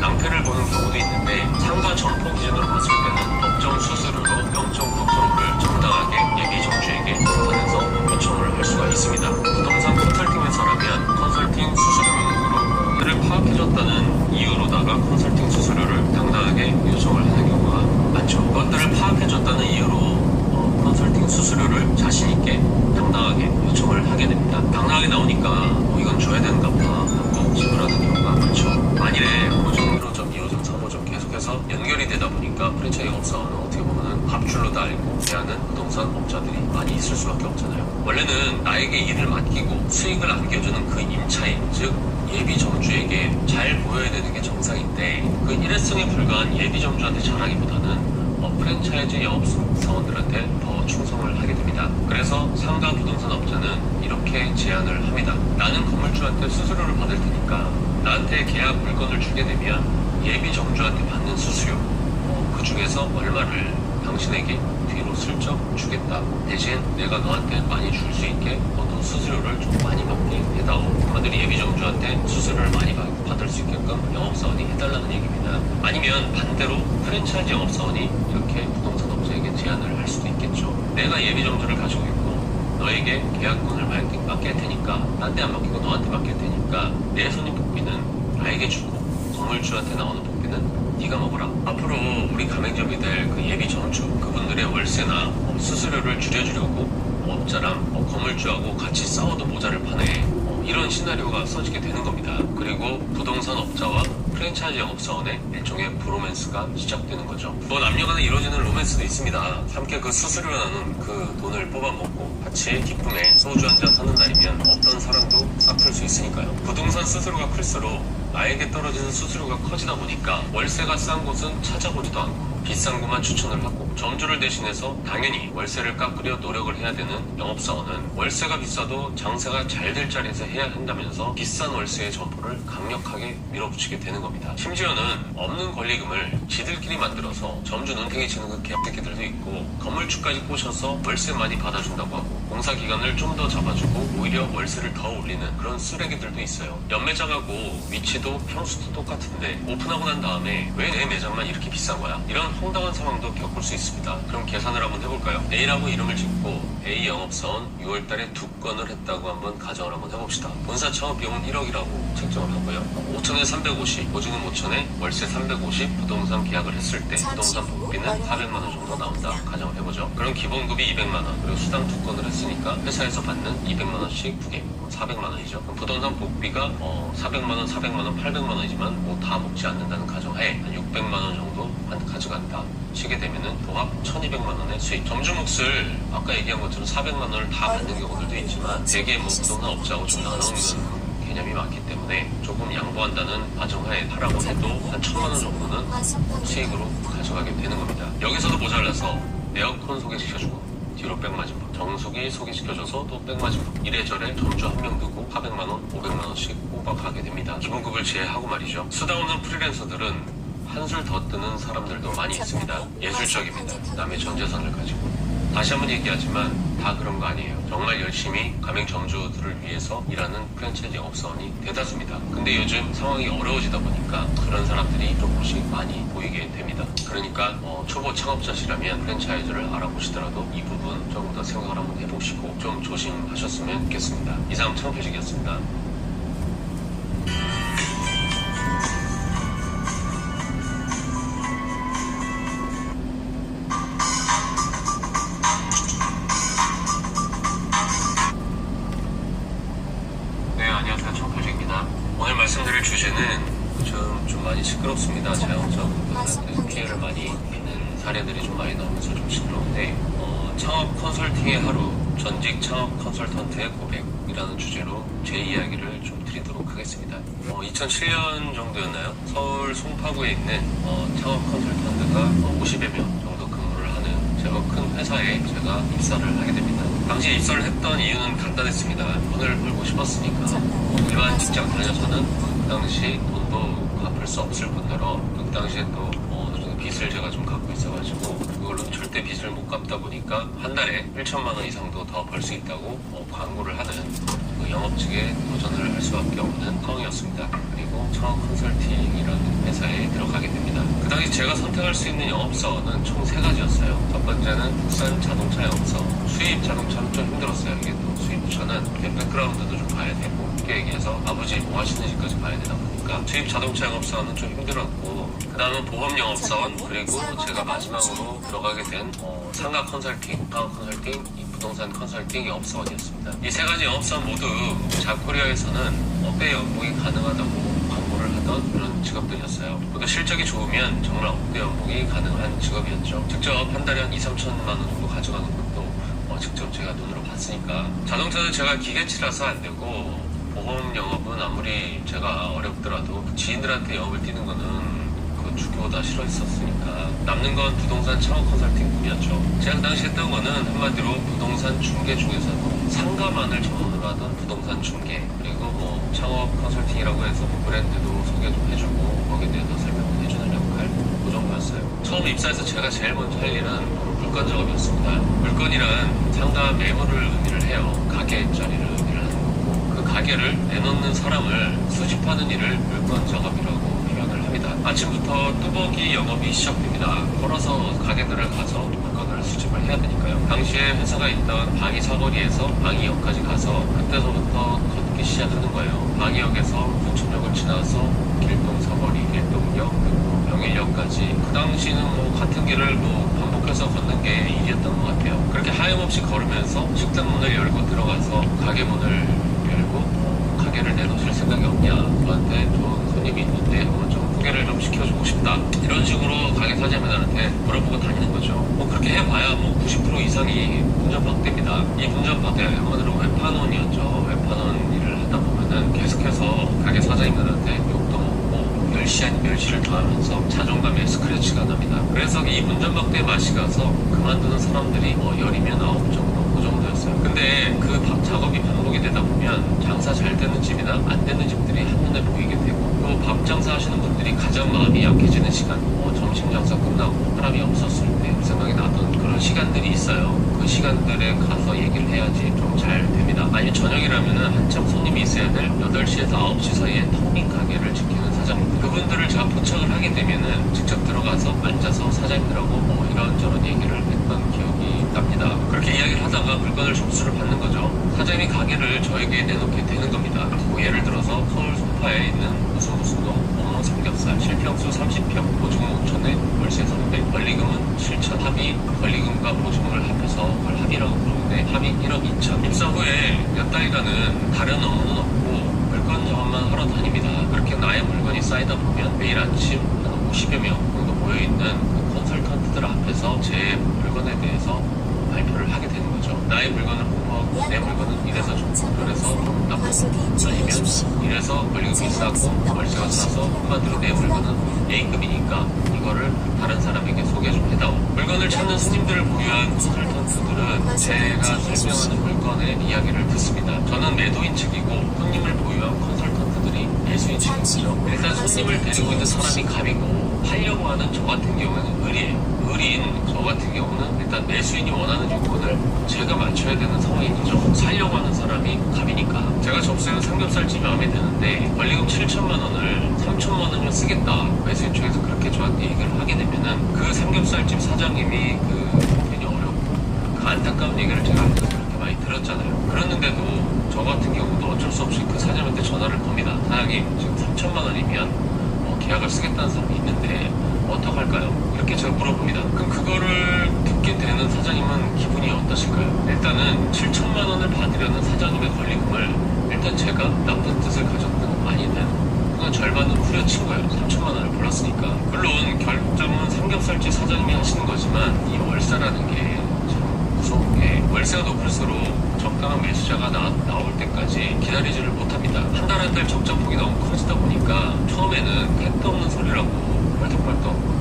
낭패를 보는 경우도 있는데 상가 점포 기준으로 봤을 때는 법정 수수료로 0.9%를 정당하게 예비 점주에게 계산해서 요청을 할 수가 있습니다. 부동산 컨설팅 회사라면 컨설팅 수수료 명목으로 그를 파악해줬다는 이유로다가 컨설팅 수수료를 당당하게 요청을 하는 경우가 많죠. 그것들을 파악해줬다는 이유로 컨설팅 수수료를 자신있게 당당하게 요청을 하게 됩니다. 당당하게 나오니까 이건 줘야 되는가 봐 하고 지불하는 경우가 많죠. 만일에 호점, 1호점, 2호점, 3호점 계속해서 연결이 되다 보니까 프랜차이즈 업사원은 어떻게 보면 밥줄로 다 알고 대하는 부동산 업자들이 많이 있을 수밖에 없잖아요. 원래는 나에게 일을 맡기고 수익을 안겨주는 그 임차인, 즉 예비 점주에게 잘 보여야 되는 게 정상인데 그 일회성에 불과한 예비 점주한테 잘하기보다는 프랜차이즈 영업사원들한테 더 충성을 하게 됩니다. 그래서 상가 부동산 업자는 이렇게 제안을 합니다. 나는 건물주한테 수수료를 받을 테니까 나한테 계약 물건을 주게 되면 예비 점주한테 받는 수수료 그 중에서 얼마를 당신에게 뒤로 슬쩍 주겠다. 대신 내가 너한테 많이 줄 수 있게 너도 수수료를 좀 많이 받게 해다오. 한마디로 예비 점주한테 수수료를 많이 받을 수 있게끔 영업사원이 해달라는 얘기입니다. 아니면 반대로 프랜차이즈 영업사원이 이렇게 부동산 업자에게 제안을 할 수도 있겠죠. 내가 예비 점주를 가지고 있고 너에게 계약권을 맡길 테니까 딴 데 안 맡기고 너한테 맡길 테니까 내 손님 복비는 나에게 주고 건물주한테 나오는 복비는 네가 먹어라. 앞으로 우리 가맹점이들 그 예비 점주 그분들의 월세나 수수료를 줄여주려고 업자랑 건물주하고 같이 싸워도 모자를 파네. 이런 시나리오가 써지게 되는 겁니다. 그리고 부동산 업자와 프랜차이즈 영업사원의 일종의 브로맨스가 시작되는 거죠. 뭐 남녀간에 이루어지는 로맨스도 있습니다. 함께 그 수수료라는 그 돈을 뽑아먹고 같이 기쁨에 소주 한잔 하는 날이면 어떤 사랑도 싹틀 수 있으니까요. 부동산 수수료가 클수록 나에게 떨어지는 수수료가 커지다 보니까 월세가 싼 곳은 찾아보지도 않고 비싼 곳만 추천을 하고 점주를 대신해서 당연히 월세를 깎으려 노력을 해야 되는 영업사원은 월세가 비싸도 장사가 잘 될 자리에서 해야 한다면서 비싼 월세의 점포를 강력하게 밀어붙이게 되는 겁니다. 심지어는 없는 권리금을 지들끼리 만들어서 점주 눈탱이 치는 그 개새끼들도 있고 건물주까지 꼬셔서 월세 많이 받아준다고 하고 공사 기간을 좀 더 잡아주고 오히려 월세를 더 올리는 그런 쓰레기들도 있어요. 연매장하고 위치도 평수도 똑같은데 오픈하고 난 다음에 왜 내 매장만 이렇게 비싼 거야? 이런 황당한 상황도 겪을 수 있습니다. 그럼 계산을 한번 해볼까요? A라고 이름을 짓고 A 영업사원 6월달에 2건을 했다고 한번 가정을 한번 해봅시다. 본사 창업 비용은 1억이라고 책정을 하고요. 5천에 350, 보증금 5천에 월세 350 부동산 계약을 했을 때 부동산 복비는 400만 원 정도 나온다 가정을 해보죠. 그럼 기본급이 200만 원 그리고 수당 2건을 했으니까 회사에서 받는 200만 원씩 2개 400만 원이죠. 그럼 부동산 복비가 400만 원, 400만 원, 800만 원이지만 뭐 다 먹지 않는다는 가정하에 한 600만 원 정도 가져간다 치게 되면은 도합 1200만 원의 수익. 점주 몫을 아까 얘기한 것처럼 400만 원을 다 받는 경우들도 있지만 대개 뭐 부동산 업자하고 좀 나눠먹는 개념이 많기 때문에 조금 양보한다는 가정하에 하라고 해도 한 1000만 원 정도는 수익으로 가져가게 되는 겁니다. 여기서도 모자라서 에어컨 소개시켜주고 뒤로 백마진 법, 정수기 소개시켜줘서 또 백마진 법, 이래저래 점주 한 명 두고 400만원, 500만원씩 뽑아가게 됩니다. 기본급을 제외하고 말이죠. 수당 없는 프리랜서들은 한술 더 뜨는 사람들도 많이 있습니다. 예술적입니다. 남의 전 재산을 가지고. 다시 한번 얘기하지만 다 그런 거 아니에요. 정말 열심히 가맹 점주들을 위해서 일하는 프랜차이즈 영업사원이 대다수입니다. 근데 요즘 상황이 어려워지다 보니까 그런 사람들이 조금씩 많이 보이게 됩니다. 그러니까 초보 창업자시라면 프랜차이즈를 알아보시더라도 이 부분 조금 더 생각을 한번 해보시고 좀 조심하셨으면 좋겠습니다. 이상 창업회식이었습니다. 오늘 말씀드릴 주제는 좀 많이 시끄럽습니다. 자영업자분들한테 피해를 많이 입는 사례들이 좀 많이 나오면서 좀 시끄러운데 창업 컨설팅의 하루, 전직 창업 컨설턴트의 고백이라는 주제로 제 이야기를 좀 드리도록 하겠습니다. 2007년 정도였나요? 서울 송파구에 있는 창업 컨설턴트가 50여 명 정도 근무를 하는 제법 큰 회사에 제가 입사를 하게 됩니다. 당시 입사를 했던 이유는 간단했습니다. 돈을 벌고 싶었으니까. 일반 직장 다녀서는 그 당시 돈도 갚을 수 없을 뿐더러 그 당시에 또 어느 정도 빚을 제가 좀 갖고 있어가지고 그걸로 절대 빚을 못 갚다 보니까 한 달에 1천만 원 이상도 더 벌 수 있다고 광고를 하는 그 영업직에 도전을 할 수밖에 없는 상황이었습니다. 그리고 창업 컨설팅이라는 회사에 제가 선택할 수 있는 영업사원은 총 3가지였어요. 첫 번째는 국산 자동차 영업사원. 수입 자동차는 좀 힘들었어요. 이게 또 수입차는 백그라운드도 좀 봐야 되고, 쉽게 얘기해서 아버지 뭐 하시는 지까지 봐야 되다 보니까 수입 자동차 영업사원은 좀 힘들었고, 그 다음은 보험 영업사원, 그리고 제가 마지막으로 들어가게 된 상가 컨설팅, 이 부동산 컨설팅 영업사원이었습니다. 이 3가지 영업사원 모두 잡코리아에서는 억대 연봉이 가능하다고 광고를 하던 그런 직업들이었어요. 모두 실적이 좋으면 정말 억대 연봉이 가능한 직업이었죠. 직접 한 달에 한 2~3천만 원 정도 가져가는 것도 직접 제가 눈으로 봤으니까. 자동차는 제가 기계치라서 안 되고, 보험 영업은 아무리 제가 어렵더라도 지인들한테 영업을 뛰는 거는 그 죽기보다 싫어했었으니까 남는 건 부동산 창업 컨설팅 뿐이었죠. 제가 당시 했던 거는 한마디로 부동산 중개 중에서도 상가만을 전문으로 하던 부동산 중개, 그리고 뭐 창업 컨설팅이라고 해서 뭐 브랜드도 소개 좀 해주고 거기에 대해서 설명을 해주는 역할, 그 정도였어요. 처음 입사해서 제가 제일 먼저 할 일은 물건 작업이었습니다. 물건이란 상가 매물을 의미를 해요. 가게짜리를 의미를 하는 거고, 그 가게를 내놓는 사람을 수집하는 일을 물건 작업이라고 표현을 합니다. 아침부터 뚜벅이 영업이 시작됩니다. 걸어서 가게들을 가서 물건을 수집을 해야 되니까요. 당시에 회사가 있던 방위 사거리에서 방위역까지 가서 그때서부터 걷기 시작하는 거예요. 방위역에서 부천역을 지나서 길동 사거리, 길동역, 그리고 명일역까지. 그 당시는 뭐 같은 길을 뭐 반복해서 걷는 게 일이었던 것 같아요. 그렇게 하염없이 걸으면서 식당 문을 열고 들어가서 가게 문을 열고, 가게를 내놓으실 생각이 없냐, 저한테 좋은 손님이 있는데 한번 좀 소개를 좀 시켜주고 싶다, 이런 식으로 가게 사장님들한테 물어보고 다니는 거죠. 뭐 그렇게 해봐야 뭐 90% 이상이 운전박대입니다. 이 운전박대 한마디로 웹판원이었죠. 웹판원 일을 하다 보면은 계속해서 가게 사장님들한테 욕도 먹고 멸시 아닌 멸시를 당하면서 자존감에 스크래치가 납니다. 그래서 이 운전박대에 맛이 가서 그만두는 사람들이 10이면 9 정도, 그 정도였어요. 근데 그 작업이 반복이 되다 보면 장사 잘 되는 집이나 안 되는 집들이 한눈에 보이게 되고, 또 밥 장사 하시는 분들이 가장 마음이 약해지는 시간, 점심 장사 끝나고 사람이 없었을 때 생각이 나던 그런 시간들이 있어요. 그 시간들에 가서 얘기를 해야지 좀 잘 됩니다. 아니면 저녁이라면은 한참 손님이 있어야 될 8시에서 9시 사이에 텅 빈 가게를 지키는 사장님, 그분들을 제가 포착을 하게 되면은 직접 들어가서 앉아서 사장님들하고 이런저런 얘기를 했던 기억이 납니다. 그렇게 이야기를 하다가 물건을 접수를 받는 거죠. 사장님이 가게를 저에게 내놓게 되는 겁니다. 뭐 예를 들어서 서울 소파에 있는 무슨 동 어묵 삼겹살, 실평수 30평, 보증금 5천에 월세 300, 권리금은 7천, 합의 권리금과 보증금을 합해서 그걸 합의라고 부르는데 합의 1억 2천. 입사 후에 몇 달간은 다른 업무는 없고 물건 작업만 하러 다닙니다. 그렇게 나의 물건이 쌓이다 보면 매일 아침 한 50여 명 정도 모여있는 그 컨설턴트들 앞에서 제 물건에 대해서 발표를 하게 되는 거죠. 나의 물건을 홍보하고, 내 물건은 이래서 좋고 그래서 좀 나쁘고, 아니면 이래서 권리금이 싸고 월세가 싸서 한마디로 내 물건은 A급이니까 이거를 다른 사람에게 소개 좀 해다오. 물건을 찾는 손님들을 보유한 컨설턴트들은 제가 설명하는 물건의 이야기를 듣습니다. 저는 매도인 측이고 손님을 보유한 컨설턴트들이 매수인 측이죠. 일단 손님을 데리고 있는 사람이 갑이고, 팔려고 하는 저 같은 경우에는 을이에요. 을인 저 같은 경우는 일단 매수인이 원하는 요건을 제가 맞춰야 되는 상황이죠. 살려고 하는 사람이 갑이니까. 제가 접수해온 삼겹살집이 마음에 드는데 권리금 7천만 원을 3천만 원이면 쓰겠다, 매수인 쪽에서 그렇게 저한테 얘기를 하게 되면은 그 삼겹살집 사장님이 그 형편이 어렵고 그 안타까운 얘기를 제가 그렇게 많이 들었잖아요. 그랬는데도 저 같은 경우도 어쩔 수 없이 그 사장님한테 전화를 겁니다. 사장님, 지금 3천만 원이면 계약을 쓰겠다는 사람이 있는데 어떡할까요? 이렇게 제가 물어봅니다. 그럼 그거를 듣게 되는 사장님은 기분이 어떠실까요? 일단은 7천만 원을 받으려는 사장님의 권리금을 일단 제가 나쁜 뜻을 가졌든 아니든 그건 절반은 후려친 거예요. 3천만 원을 벌었으니까. 물론 결정은 삼겹살집 사장님이 하시는 거지만 이 월세라는 게 참 무서운 게, 월세가 높을수록 적당한 매수자가 나올 때까지 기다리지를 못합니다. 한 달 한 달 적자폭이 너무 커지다 보니까 처음에는 택도 없는 소리라고 벌떡벌떡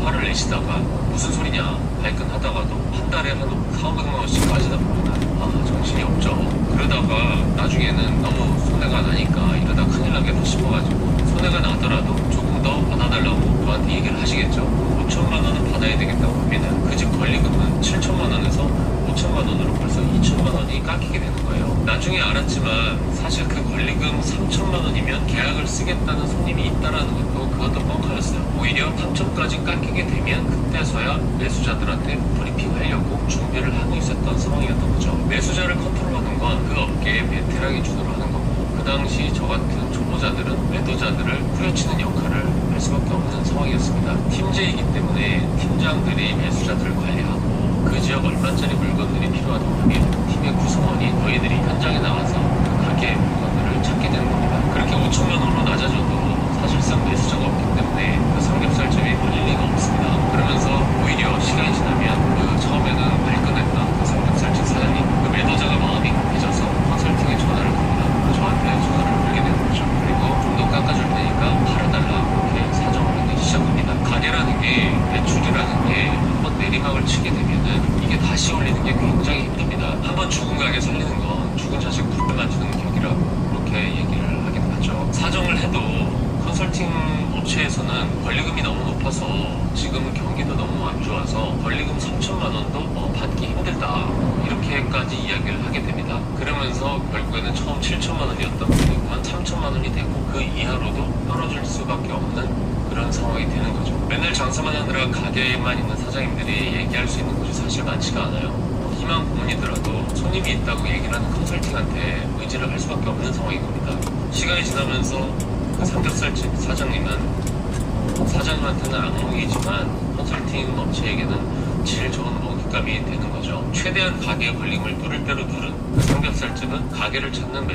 화를 내시다가 무슨 소리냐 발끈하다가도 한 달에 한 400~500만 원씩 빠지다 보면 정신이 없죠. 그러다가 나중에는 너무 손해가 나니까 이러다 큰일 나겠다 싶어가지고, 손해가 나더라도 조금 더 받아달라고 저한테 얘기를 하시겠죠. 5천만 원은 받아야 되겠다고 하면은 그 집 권리금은 7천만 원에서 5천만 원으로 벌써 2천만 원이 깎이게 되는 거예요. 나중에 알았지만 사실 그 권리금 3천만 원이면 계약을 쓰겠다는 손님이 있다라는 것도 그것도 뻥카였어요. 오히려 만약 당첨까지 깎이게 되면 그때서야 매수자들한테 브리핑하려고 준비를 하고 있었던 상황이었던 거죠. 매수자를 컨트롤하는 건 그 업계의 베테랑이 주도를 하는 거고, 그 당시 저 같은 초보자들은 매도자들을 후려치는 역할을 할 수밖에 없는 상황이었습니다. 팀제이기 때문에 팀장들이 매수자들을 관리하고 그 지역 얼마짜리 물건들이 필요하다고 하면 팀의 구성원이 너희들이 현장에 나가서 그 가게 물건들을 찾게 되는 겁니다. 그렇게 5천만 원으로 낮아져도 사실상 매수자가 없기 때문에 그 삼겹살집이 걸릴 리가 없습니다. 그러면서 오히려 시간이 지나면 그 처음에는 발끈했던 그 삼겹살집 사장님, 그 매도자가 마음이 급해져서 컨설팅에 전화를 겁니다. 저한테 전화를 걸게 되는 거죠. 그리고 좀 더 깎아줄 테니까 팔아달라, 이렇게 사정을 하기 시작합니다. 가게라는 게, 매출이라는 게 한번 내리막을 치게 되면은 이게 다시 올리는 게 굉장히 힘듭니다. 한번 죽은 가게 살리는 건 죽은 자식 굴을 만지는 격이라고 그렇게 얘기를 하긴 하죠. 사정을 해도 컨설팅 업체에서는 권리금이 너무 높아서 지금은 경기도 너무 안 좋아서 권리금 3천만 원도 받기 힘들다, 이렇게까지 이야기를 하게 됩니다. 그러면서 결국에는 처음 7천만 원이었던 권리금은 3천만 원이 되고 그 이하로도 떨어질 수밖에 없는 그런 상황이 되는 거죠. 맨날 장사만 하느라 가게에만 있는 사장님들이 얘기할 수 있는 곳이 사실 많지가 않아요. 희망 고문이더라도 손님이 있다고 얘기를 하는 컨설팅한테 의지를 할 수밖에 없는 상황인 겁니다. 시간이 지나면서 그 삼겹살집 사장님한테는 악몽이지만 컨설팅 업체에게는 질 좋은 먹잇감이 되는 거죠. 최대한 가게의 권리금을 누를 대로 누른 그 삼겹살집은 가게를 찾는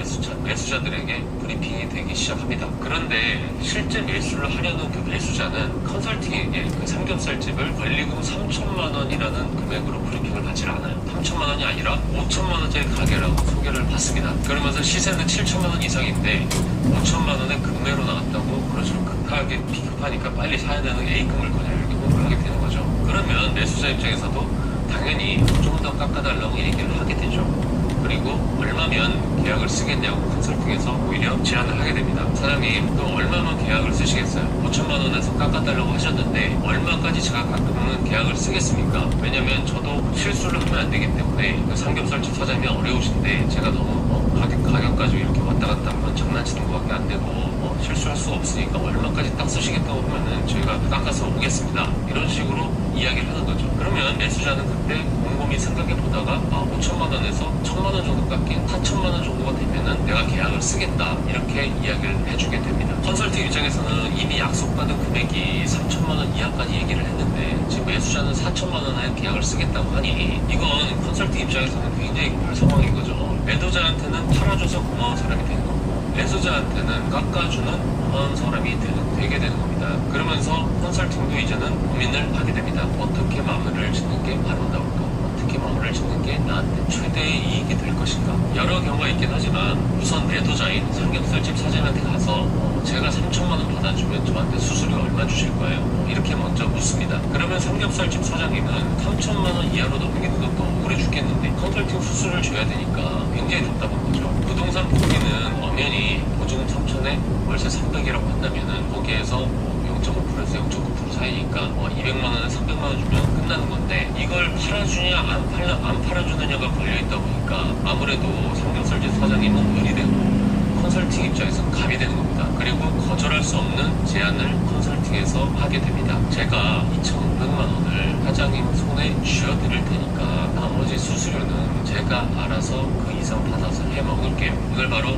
매수자들에게 브리핑이 되기 시작합니다. 그런데 실제 매수를 하려는 그 매수자는 컨설팅에게 그 삼겹살집을 권리금 3천만 원이라는 금액으로 브리핑을 받질 않아요. 3천만 원이 아니라 5천만 원짜리 가게라고 소개를 받습니다. 그러면서 시세는 7천만 원 이상인데 5천만 원의 금매로 나왔다고 그런 식으로 급하게 비급하니까 빨리 사야 되는 A급 물건을 이렇게 홍보를 하게 되는 거죠. 그러면 매수자 입장에서도 당연히 좀 더 깎아달라고 얘기를 하게 되죠. 그리고 얼마면 계약을 쓰겠냐고 컨설팅에서 오히려 제안을 하게 됩니다. 사장님, 또 얼마면 계약을 쓰시겠어요? 5천만 원에서 깎아달라고 하셨는데 얼마까지 제가 깎으면 계약을 쓰겠습니까? 왜냐면 저도 실수를 하면 안 되기 때문에 그 삼겹살집 사장님이 어려우신데 제가 너무 가격 가지고 이렇게 왔다 갔다 하면 장난치는 것밖에 안 되고 실수할 수가 없으니까 얼마까지 딱 쓰시겠다고 하면은 저희가 깎아서 오겠습니다, 이런 식으로 이야기를 하는 거죠. 그러면 매수자는 그때 곰곰이 생각해 보다가 5천만 원에서 1천만 원 정도 깎인 4천만 원 정도가 되면은 내가 계약을 쓰겠다, 이렇게 이야기를 해주게 됩니다. 컨설팅 입장에서는 이미 약속받은 금액이 3천만 원 이하까지 얘기를 했는데 지금 매수자는 4천만 원에 계약을 쓰겠다고 하니 이건 컨설팅 입장에서는 굉장히 별 상황인 거죠. 매도자한테는 팔아줘서 고마운 사람이 되는 거고 매수자한테는 깎아주는 고마운 사람이 되게 되는 겁니다. 그러면서 컨설팅도 이제는 고민을 하게 됩니다. 어떻게 마무리를 짓는 게 아름다울까? 어떻게 마무리를 짓는 게 나한테 최대의 이익이 될 것인가? 여러 경우가 있긴 하지만 우선 매도자인 삼겹살집 사장한테 가서 제가 3천만 원 받아주면 저한테 수수료 얼마 주실 거예요? 이렇게 먼저 묻습니다. 그러면 삼겹살집 사장님은 3천만 원 이하로 넘기는 것도 억울해 죽겠는데 컨설팅 수수료를 줘야 되니까 굉장히 답답한 거죠. 부동산 포기는 엄연히 보증금 3천에 월세 300이라고 한다면은 거기에서 0.5%에서 0.9% 사이니까 200만 원에 300만 원 주면 끝나는 건데 이걸 팔아주냐 안 팔아주느냐가 걸려있다 보니까 아무래도 삼겹살집 사장님은 을이 되고 컨설팅 입장에서는 갑이 되는 겁니다. 그리고 거절할 수 없는 제안을 컨설팅에서 하게 됩니다. 제가 2,500만 원을 사장님 손에 쥐어드릴 테니까 나머지 수수료는 제가 알아서 그 이상 받아서 해먹을게요. 이걸 바로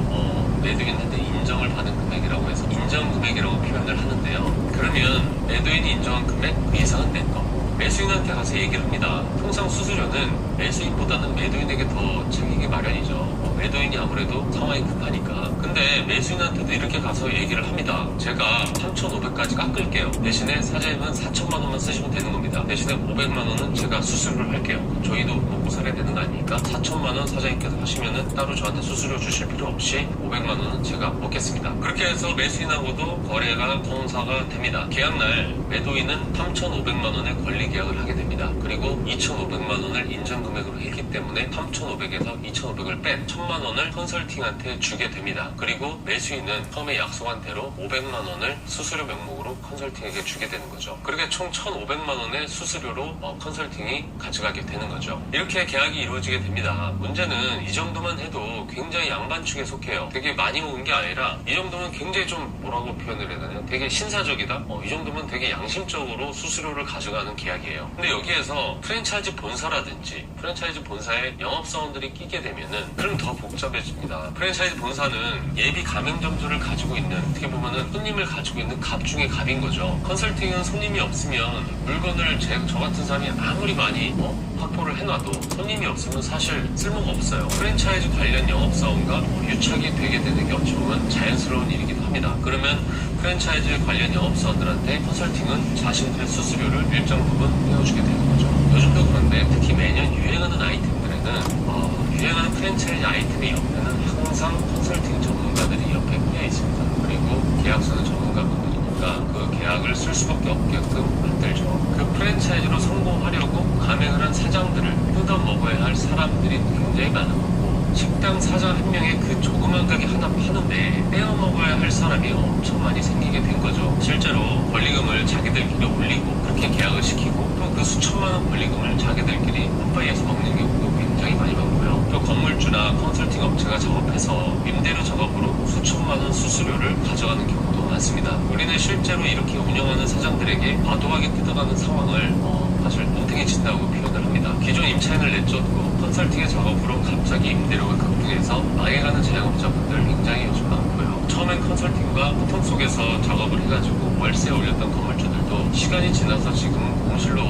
매도인한테 인정을 받은 금액이라고 해서 인정 금액이라고 표현을 하는데요. 그러면 매도인이 인정한 금액 그 이상은 내 거. 매수인한테 가서 얘기를 합니다. 통상 수수료는 매수인보다는 매도인에게 더 챙기기 마련이죠. 매도인이 아무래도 상황이 급하니까. 근데 매수인한테도 이렇게 가서 얘기를 합니다. 제가 3,500까지 깎을게요. 대신에 사장님은 4천만 원만 쓰시면 되는 겁니다. 대신에 500만 원은 제가 수수료를 할게요. 저희도 먹고 살아야 되는 거 아니니까 4천만 원 사장님께서 하시면은 따로 저한테 수수료 주실 필요 없이 500만 원은 제가 먹겠습니다. 그렇게 해서 매수인하고도 거래가 성사가 됩니다. 계약날 매도인은 3,500만 원의 권리 계약을 하게 됩니다. 그리고 2,500만 원을 인정 금액으로 했기 때문에 3,500에서 2,500을 뺀 1,000만 원을 컨설팅한테 주게 됩니다. 그리고 매수인은 처음에 약속한 대로 500만 원을 수수료 명목으로 일정으로 컨설팅에게 주게 되는 거죠. 그렇게 총 1,500만 원의 수수료로 컨설팅이 가져가게 되는 거죠. 이렇게 계약이 이루어지게 됩니다. 문제는 이 정도만 해도 굉장히 양반축에 속해요. 되게 많이 모은 게 아니라 이 정도면 굉장히 좀 뭐라고 표현을 해야 되나, 되게 신사적이다? 이 정도면 되게 양심적으로 수수료를 가져가는 계약이에요. 근데 여기에서 프랜차이즈 본사라든지 프랜차이즈 본사에 영업사원들이 끼게 되면은 그럼 더 복잡해집니다. 프랜차이즈 본사는 예비 가맹점주를 가지고 있는, 어떻게 보면은 손님을 가지고 있는 갑 중에 갑인 거죠. 컨설팅은 손님이 없으면 물건을 저 같은 사람이 아무리 많이 확보를 해놔도 손님이 없으면 사실 쓸모가 없어요. 프랜차이즈 관련 영업사원과 유착이 되게 되는 게 어찌 보면 자연스러운 일이기도 합니다. 그러면 프랜차이즈 관련 영업사원들한테 컨설팅은 자신들의 수수료를 일정 부분 떼어주게 되는 거죠. 요즘도 그런데 특히 매년 유행하는 아이템들에는 유행하는 프랜차이즈 아이템의 옆에는 항상 컨설팅 전문가들이 옆에 끼어 있습니다. 그리고 계약서는 전문가분들이니까 그 계약을 쓸 수밖에 없게끔 만들죠. 그 프랜차이즈로 성공하려고 가맹을 한 사장들을 뜯어먹어야 할 사람들이 굉장히 많은 거고, 식당 사장 한 명의 그 조그만 가게 하나 파는데 떼어먹어야 할 사람이 엄청 많이 생기게 된 거죠. 실제로 권리금을 자기들끼리 올리고 그렇게 계약을 시키고 또 그 수천만 원 권리금을 자기들끼리 헛바이에서 먹는 경우도 굉장히 많이 많고요. 또 건물주나 컨설팅 업체가 작업해서 임대료 작업으로 수천만 원 수수료를 가져가는 경우도 많습니다. 우리는 실제로 이렇게 운영하는 사장들에게 과도하게 뜯어가는 상황을 사실 뭉탱이친다고 표현을 합니다. 기존 임차인을 내쫓고 컨설팅의 작업으로 갑자기 임대료가 급등해서 망해가는 자영업자분들 굉장히 요즘 많고요. 처음엔 컨설팅과 소통 속에서 작업을 해가지고 월세 올렸던 건물주들도 시간이 지나서 지금 공실로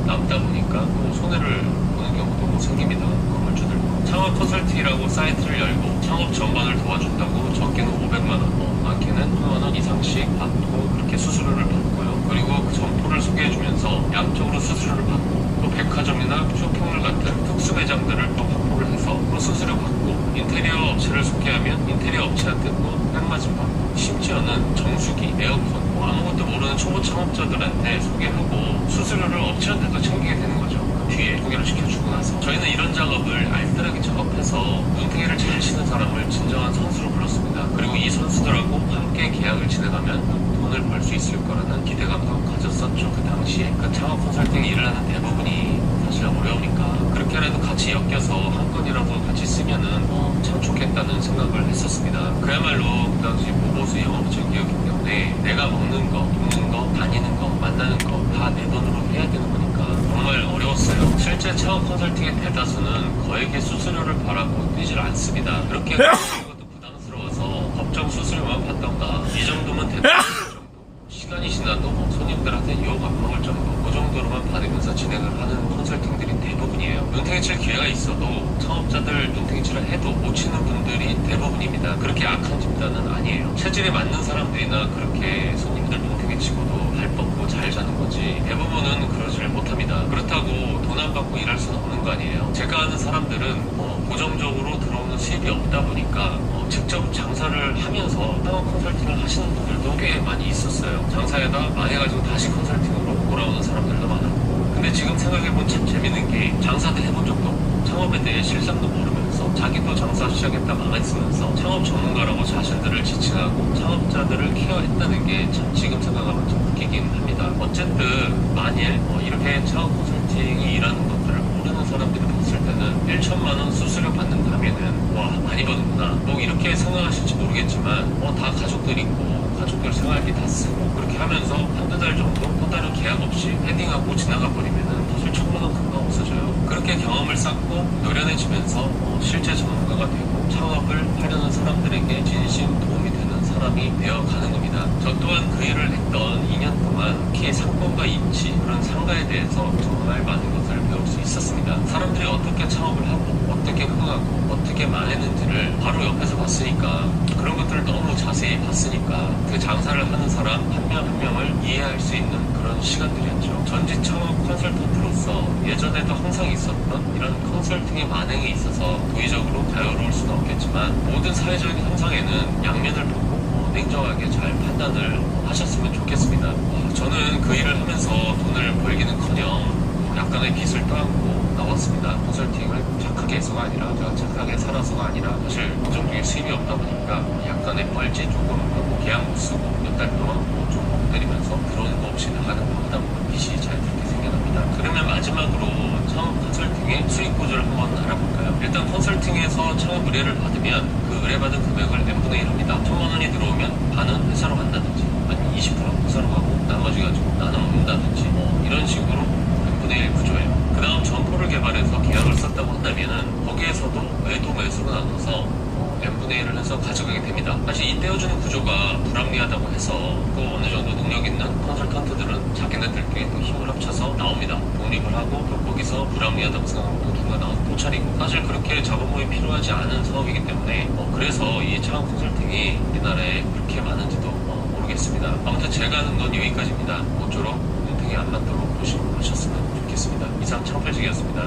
남다 보니까 또 손해를 보는 경우도 생깁니다. 건물주들도. 창업 컨설팅이라고 사이트를 열고 창업 전반을 도와준다고 적게는 500만 원, 많게는 1,000만 원 이상씩 받고 그렇게 수수료를 받고요. 그리고 그 점포를 소개해주면서 양쪽으로 수수료를 받고 또 백화점이나 쇼핑몰 같은 특수 매장들을 또 확보를 해서 또 수수료 받고, 인테리어 업체를 소개하면 인테리어 업체한테 또 백마진 받고, 심지어는 정수기, 에어컨 아무것도 모르는 초보 창업자들한테 소개하고 수수료를 업체한테도 챙기게 되는 거죠. 그 뒤에 소개를 시켜주고 나서 저희는 이런 작업을 알뜰하게 작업해서 눈탱이를 잘 치는 사람을 진정한 선수로 불렀습니다. 그리고 이 선수들하고 함께 계약을 진행하면 돈을 벌 수 있을 거라는 기대감도 가졌었죠. 그 당시에 그 창업 컨설팅 일을 하는 대부분이 사실 어려우니까 그렇게라도 같이 엮여서 한 건이라도 같이 쓰면은 참 좋겠다는 생각을 했었습니다. 그야말로 그 당시 모보수 영업체 기업이기 때문에 내가 먹는 거, 입는 거, 다니는 거, 만나는 거 다 내 돈으로 해야 되는 거니까 정말 어려웠어요. 실제 창업 컨설팅의 대다수는 거액의 수수료를 바라고 뛰질 않습니다. 그렇게 것도 부담스러워서 법정 수수료만 받던가 이 정도면 대단한 정도. 시간이 지나도 손님들한테 욕 안 먹을 정도, 그 정도로만 받으면서 진행을 하는 컨설팅들이 대부분이에요. 눈탱이 칠 기회가 있어도 창업자들 눈탱이 치를 해도 못 치는 분들이 대부분입니다. 그렇게 악한 집단은 아니에요. 체질에 맞는 사람들이나 그렇게 손님들 눈탱이 치고도 발 뻗고 잘 자는 거지, 대부분은 그러질 못합니다. 그렇다고 돈 안 받고 일할 수는 없는 거 아니에요. 제가 아는 사람들은 고정적으로 들어오는 수입이 없다 보니까 직접 장사를 하면서 창업 컨설팅을 하시는 분들도 꽤 많이 있었어요. 장사에다 망해가지고 다시 컨설팅으로 돌아오는 사람들도 많았고. 근데 지금 생각해보면 참 재밌는 게, 장사도 해본 적도 없고 창업에 대해 실상도 모르면서 자기도 장사 시작했다 망했으면서 창업 전문가라고 자신들을 지칭하고 창업자들을 케어했다는 게 참 지금 생각하면 좀 웃기긴 합니다. 어쨌든 만일 이렇게 창업 컨설팅이 일하는 것들을 모르는 사람들이 봤을 때는 1,000만 원 수수료 받는다면은 와, 많이 버는구나 뭐 이렇게 생각하실지 모르겠지만 다 가족들 있고 가족들 생활비 다 쓰고 그렇게 하면서 한두 달 정도 또 다른 계약 없이 헤딩하고 지나가 버리면은 사실 1,000만 원 금방 없어져요. 그렇게 경험을 쌓고 노련해지면서 실제 전문가가 되고 창업을 하려는 사람들에게 진심 도움이 되는 사람이 되어가는 겁니다. 저 또한 그 일을 했던 2년 동안 특히 상권과 입지, 그런 상가에 대해서 정말 많은 것을 배울 수 있었습니다. 사람들이 어떻게 창업을 하고 어떻게 흥하고 어떻게 망했는지를 바로 옆에서 봤으니까, 그런 것들을 너무 자세히 봤으니까 그 장사를 하는 사람 한 명 한 명을 이해할 수 있는 그런 시간들이었죠. 전직 창업 컨설턴트로서 예전에도 항상 있었던 이런 컨설팅의 만행에 있어서 도의적으로 자유로울 수는 없겠지만 모든 사회적인 현상에는 양면을 보고 냉정하게 잘 판단을 하셨으면 좋겠습니다. 저는 그 일을 하면서 돈을 벌기는커녕 약간의 빚을 떠안고 나왔습니다. 컨설팅을 착하게 해서가 아니라, 제가 착하게 살아서가 아니라 사실 고정적인 수입이 없다 보니까 약간의 벌지 조금 하고 계약 못 쓰고 달 동안 좀 때리면서 들어오는 거 없이 나가는 거 하다 보면 빚이 자연스럽게 생겨납니다. 그러면 마지막으로 창업 컨설팅의 수익 구조를 한번 알아볼까요? 일단 컨설팅에서 창업 의뢰를 받으면 그 의뢰받은 금액을 n분의 1 합니다. 1,000만 원이 들어오면 반은 회사로 간다든지 아니면 20% 회사로 가고 나머지 가지고 나눠 먹는다든지 이런 식으로 n분의 1 구조예요. 그 다음 점포를 개발해서 계약을 썼다고 한다면은 거기에서도 외도 매수로 나눠서 n분의 1을 해서 가져가게 됩니다. 사실 이 떼어주는 구조가 불합리하다고 해서 또 어느 정도 능력 있는 컨설턴트들은 자기네들끼리 또 힘을 합쳐서 나옵니다. 독립을 하고 또 거기서 불합리하다고 생각하면 또 누가 나와서 또 차리고, 사실 그렇게 작업물이 필요하지 않은 사업이기 때문에 그래서 이 창업 컨설팅이 우리나라에 그렇게 많은지도 모르겠습니다. 아무튼 제가 하는 건 여기까지입니다. 모쪼록 은퇴이 안 맞도록 조심하셨으면 좋겠습니다. 이상 창업필직이었습니다.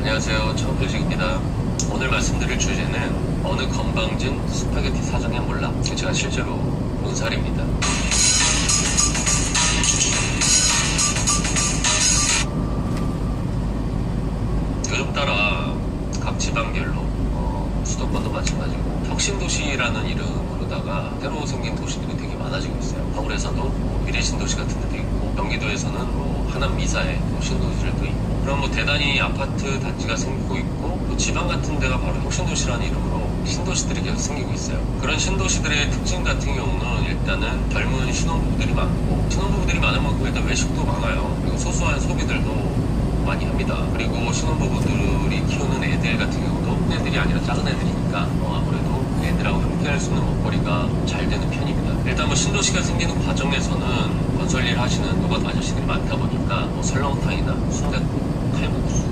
안녕하세요, 창업필직입니다. 오늘 말씀드릴 주제는 어느 건방진 스파게티 사장이 몰라. 제가 실제로 본 사례입니다. 요즘 따라 각 지방별로 수도권도 마찬가지고 혁신도시라는 이름으로다가 새로 생긴 도시들이 되게 많아지고 있어요. 서울에서도 미래신도시 같은 데도 있고, 경기도에서는 하남 미사에 신도시를 또 있고, 그럼 대단히 아파트 단지가 생기고 있고, 또 지방 같은 데가 바로 혁신도시라는 이름으로 신도시들이 계속 생기고 있어요. 그런 신도시들의 특징 같은 경우는 일단은 젊은 신혼부부들이 많고, 신혼부부들이 많은 만큼 일단 외식도 많아요. 그리고 소소한 소비들도 많이 합니다. 그리고 신혼부부들이 키우는 애들 같은 경우도 큰 애들이 아니라 작은 애들이니까 아무래도 애들하고 함께 할 수 있는 먹거리가 잘 되는 편입니다. 일단 신도시가 생기는 과정에서는 건설 일 하시는 노ባት 아저씨들이 많다 보니까 설렁탕이나 순댓국, 칼국수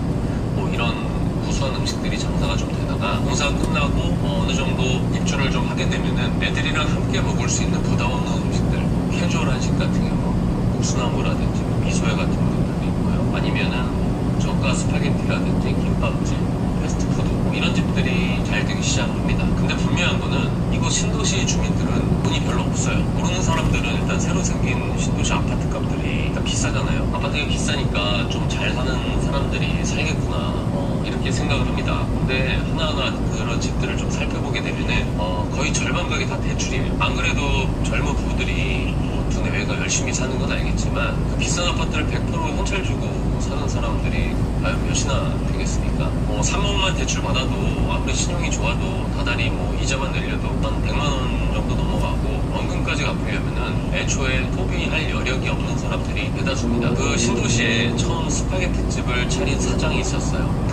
이런 구수한 음식들이 장사가 좀 되다가 공사가 끝나고 어느 정도 입주를 좀 하게 되면은 애들이랑 함께 먹을 수 있는 부담 없는 음식들, 캐주얼 한식 같은 경우 복숭아무라든지 미소회 같은 것들도 있고요. 아니면은 저가 스파게티라든지 김밥집, 패스트푸드 이런 집들이 잘 되기 시작합니다. 근데 분명한 거는 이곳 신도시 주민들은 돈이 별로 없어요. 모르는 사람들은 일단 새로 생긴 신도시 아파트 값들이 일단 비싸잖아요. 아파트가 비싸니까 좀 잘 사는 사람들이 살겠구나 이렇게 생각을 합니다. 근데 하나하나 그런 집들을 좀 살펴보게 되면은 거의 절반 가게 다 대출이에요. 안 그래도 젊은 부부들이 두뇌 외가 열심히 사는 건 알겠지만 그 비싼 아파트를 100% 현찰 주고 사는 사람들이 과연 몇이나 되겠습니까? 3억만 대출 받아도 아무리 신용이 좋아도 다달이 이자만 내려도 한 100만 원 정도 넘어가고 원금까지 갚으려면은 애초에 소비할 여력이 없는 사람들이 대다수입니다. 그 신도시에 처음 스파게티 집을 차린 사장이 있었어요.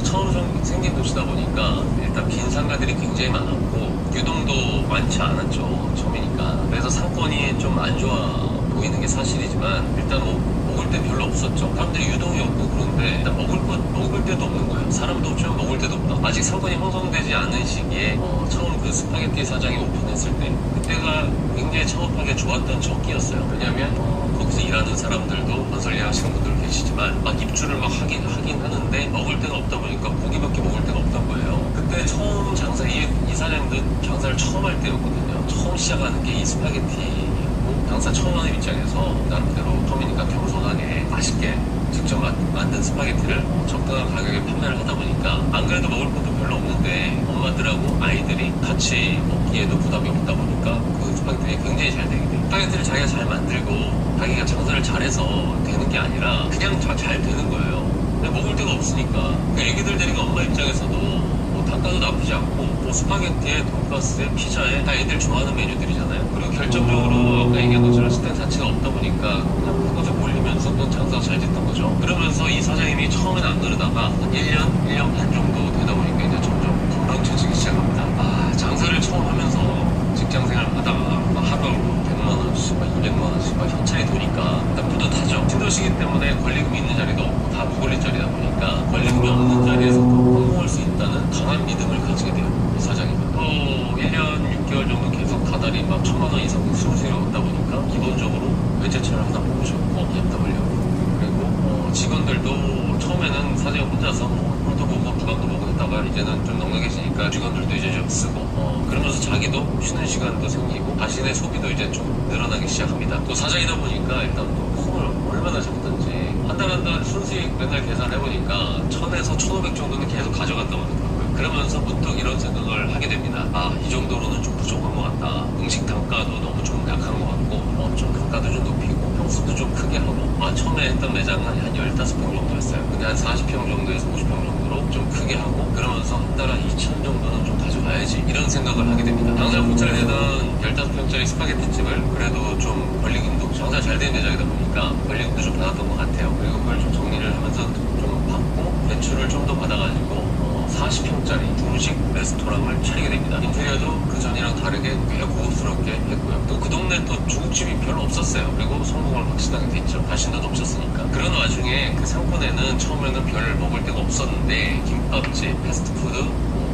처음 생긴 도시다 보니까 일단 빈 상가들이 굉장히 많았고 유동도 많지 않았죠. 처음이니까. 그래서 상권이 좀 안 좋아 보이는 게 사실이지만 일단 먹을 때 별로 없었죠. 사람들이 유동이 없고 그런데 일단 먹을 데도 없는 거예요. 사람도 없지만 먹을 데도 없다. 아직 상권이 형성되지 않은 시기에 처음 그 스파게티 사장이 오픈했을 때 그때가 굉장히 창업하기 좋았던 적기였어요. 왜냐면 거기서 일하는 사람들도 건설 일 하시는 분들 계시지만 막 입주를 막 하긴 하는데 먹을 데가 없다 보니까 고기밖에 먹을 데가 없던 거예요. 그때 처음 이 사장도 장사를 처음 할 때였거든요. 처음 시작하는 게 이 스파게티였고 장사 처음 하는 입장에서 나름대로 처음이니까 겸손하게 맛있게 직접 만든 스파게티를 적당한 가격에 판매를 하다 보니까 안 그래도 먹을 것도 별로 없는데 엄마들하고 아이들이 같이 먹기에도 부담이 없다 보니까 그 스파게티가 굉장히 잘 되게 돼요. 스파게티를 자기가 잘 만들고 자기가 장사를 잘해서 되는 게 아니라 그냥 잘 되는 거예요. 근데 먹을 데가 없으니까 그 애기들 데리고 엄마 입장에서도 단가도 나쁘지 않고 스파게티에 돈가스에 피자에 다 애들 좋아하는 메뉴들이잖아요. 그리고 결정적으로 아까 얘기한 것처럼 스탠 자체가 없다 보니까 그냥 그거에 몰리면서 그건 장사가 잘 됐던 거죠. 그러면서 이 사장님이 처음엔 안 그러다가 한 1년 반 정도 되다 보니까 이제 점점 건방져지기 시작합니다. 장사를 처음 하면서 직장 생활 하다가 하루 100만 원씩 200만 원씩 현찰이 도니까 일단 뿌듯하죠. 신도시기 때문에 권리금이 있는 자리도 없고 다 무권리 자리다 보니까 권리금이 없는 자리에서도 성공할 수 있다는 강한 믿음을 가지게 돼요. 이 사장이. 또 1년 6개월 정도 계속 다달이 1,000만 원 이상 수수료 얻다 보니까 기본적으로 외제차를 하나 뽑으셨고 BMW. 사장이 혼자서 홀도 보고 부감도 보고 했다가 이제는 좀 넉넉해지니까 직원들도 이제 좀 쓰고 그러면서 자기도 쉬는 시간도 생기고 자신의 소비도 이제 좀 늘어나기 시작합니다. 또 사장이다 보니까 일단 또 콩을 얼마나 잡든지 한 달 순수익 맨날 계산해보니까 1000에서 1500 정도는 계속 가져간다고 하더라고요. 그러면서 문득 이런 생각을 하게 됩니다. 이 정도로는 좀 부족한 것 같다. 음식 단가도 너무 좀 약한 것 같고 좀 단가도 좀 높이고 평수도 좀 크게 하고 처음에 했던 매장은 한 15평 정도였어요. 근데 한 40평 정도에서 50평 정도로 좀 크게 하고 그러면서 한 달에 2000 정도는 좀 가져가야지 이런 생각을 하게 됩니다. 장사 못 잘 되던 15평짜리 스파게티집을 그래도 좀 권리금도 장사 잘 되는 매장이다 보니까 권리금도 좀 받았던 것 같아요. 그리고 그걸 좀 정리를 하면서 좀 받고 대출을 좀 더 받아가지고 40평짜리 중식 레스토랑을 차리게 됩니다. 인테리어도 그 전이랑 다르게 꽤 고급스럽게 했고요. 또 그 동네 또 중국집이 별로 없었어요. 그리고 성공을 확실하게 됐죠. 자신도 넘쳤으니까. 그런 와중에 그 상권에는 처음에는 별 먹을 데가 없었는데 김밥집, 패스트푸드,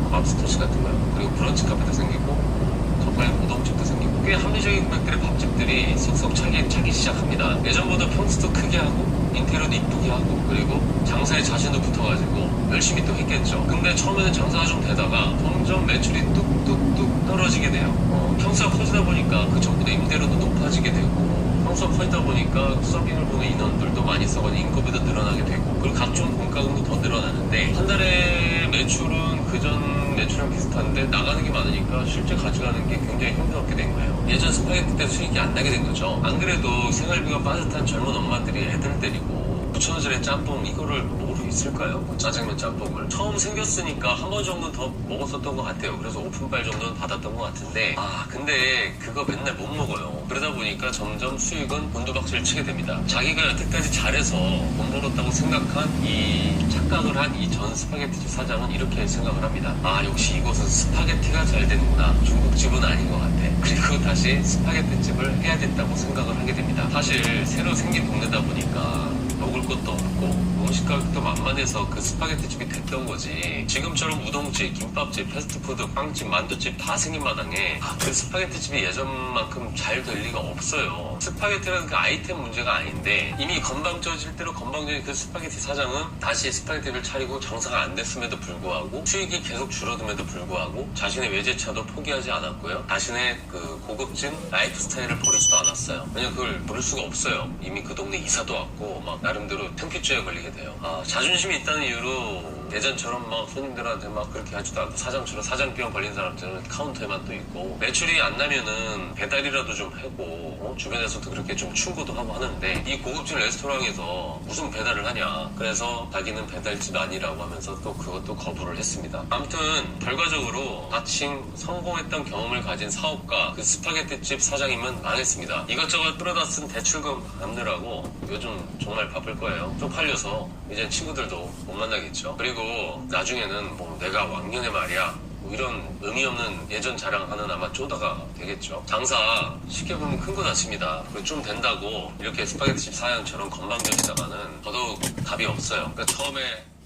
맘스터치 같은 거요. 그리고 브런치 카페도 생기고 젓갈 우동집도 생기고 꽤 합리적인 금액들의 밥집들이 쏙쏙 차기 시작합니다. 예전보다 평수도 크게 하고 인테리어도 이쁘게 하고 그리고 장사에 자신도 붙어가지고 열심히 또 했겠죠. 근데 처음에는 장사가 좀 되다가 점점 매출이 뚝뚝뚝 떨어지게 돼요. 평수가 커지다 보니까 그 전보다 임대료도 높아지게 되고 평수가 커지다 보니까 서빙을 보는 인원들도 많이 써가지고 인건비도 늘어나게 되고 그리고 각종 공과금도 더 늘어나는데 한 달에 매출은 그전 매출이랑 비슷한데 나가는 게 많으니까 실제 가져가는 게 굉장히 힘들었게 된 거예요. 예전 스파게티 때 수익이 안 나게 된 거죠. 안 그래도 생활비가 빠듯한 젊은 엄마들이 애들 데리고 9,000원짜리 짬뽕 이거를 먹을 수 있을까요? 짜장면 짬뽕을 처음 생겼으니까 한 번 정도 더 먹었었던 것 같아요. 그래서 오픈발 정도는 받았던 것 같은데 근데 그거 맨날 못 먹어요. 그러다 보니까 점점 수익은 곤두박질 치게 됩니다. 자기가 여태까지 잘해서 돈 벌었다고 생각한 이 착각을 한 이 전 스파게티집 사장은 이렇게 생각을 합니다. 역시 이곳은 스파게티가 잘 되는구나. 중국집은 아닌 것 같아. 그리고 다시 스파게티집을 해야 된다고 생각을 하게 됩니다. 사실 새로 생긴 동네다 보니까 먹을 것도 없고 음식 가격도 만만해서 그 스파게티 집이 됐던 거지. 지금처럼 우동집, 김밥집, 패스트푸드, 빵집, 만두집 다 생긴 마당에 그 스파게티 집이 예전만큼 잘 될 리가 없어요. 스파게티라는 그 아이템 문제가 아닌데 이미 건방져질 대로 건방진 그 스파게티 사장은 다시 스파게티를 차리고 장사가 안 됐음에도 불구하고 수익이 계속 줄어듦에도 불구하고 자신의 외제차도 포기하지 않았고요. 자신의 그 고급진 라이프 스타일을 버리지도 않았어요. 왜냐면 그걸 버릴 수가 없어요. 이미 그 동네 이사도 왔고 막 나름대로 tem피죄에 걸리게 돼요. 자존심이 있다는 이유로 예전처럼 막 손님들한테 막 그렇게 하지도 않고 사장처럼 사장병 걸린 사람들은 카운터에만 또 있고 매출이 안 나면은 배달이라도 좀 하고 주변에서도 그렇게 좀 충고도 하고 하는데 이 고급진 레스토랑에서 무슨 배달을 하냐. 그래서 자기는 배달집 아니라고 하면서 또 그것도 거부를 했습니다. 아무튼 결과적으로 자칭 성공했던 경험을 가진 사업가 그 스파게티집 사장이면 망했습니다. 이것저것 끌어다 쓴 대출금 갚느라고 요즘 정말 바쁠 거예요. 쪽팔려서 이제 친구들도 못 만나겠죠. 그리고 나중에는 내가 왕년에 말이야 이런 의미 없는 예전 자랑하는 아마 쪼다가 되겠죠. 장사 쉽게 보면 큰 거 다칩니다. 그리고 좀 된다고 이렇게 스파게티집 사장처럼 건방져지다가는 더더욱 답이 없어요. 그러니까 처음에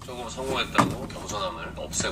조금 성공했다고 겸손함을 없애고